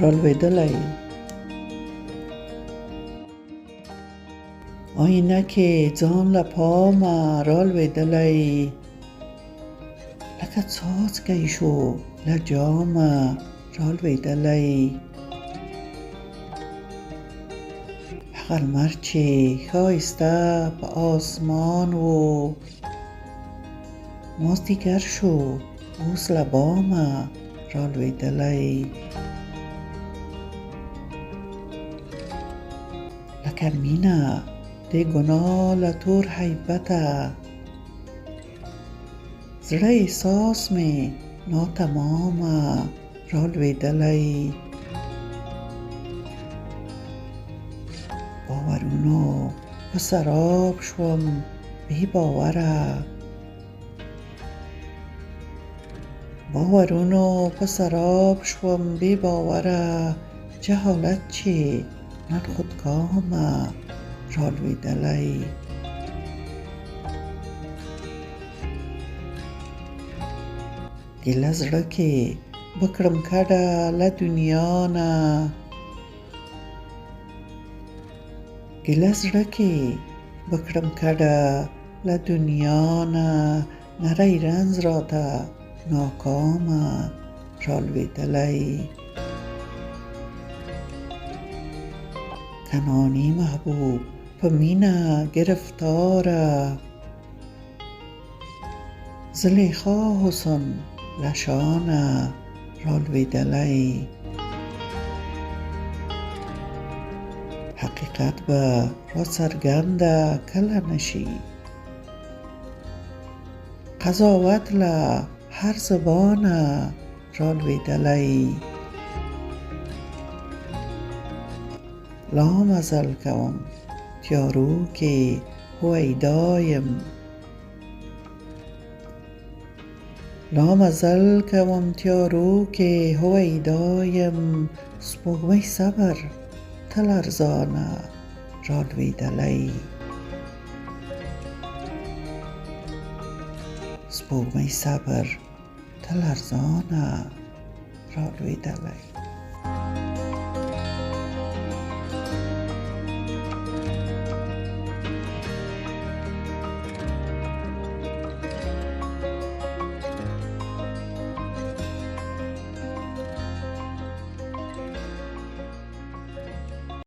رالوېدلی عینکې ځان له پامه رالوېدلی لکه څاڅکی شو له جامه رالوېدلی هغه لمر چې ښایسته په آسمان و مازدیګر شو اوس له بامه رالوېدلی لکه مینه د ګناه له تور هیبته زړه احساس مې ناتمامه رالوېدلی باورونو په سراب شوم بې باوره باورونو په سراب شوم بې باوره جهالت چې نن خودکامه رالوېدلی ګیله زړه کې بکړم کډه له دنیا نه ګیله زړه کې بکړم کډه له دنیا نه نری رنځ راته ناکامه رالوېدلی کنعانی محبوب په مینه گرفتاره زلیخا حسن له شانه رالوېدلی حقیقت به را څرګنده کله نشي قضاوت له هر زبانه رالوېدلی لامزل کوم تیارو کې هویدایم لامزل کوم تیارو کې هویدایم سپوږمۍ صبر ته لرزانه رالوېدلی سپوږمۍ صبر ته لرزانه رالوېدلی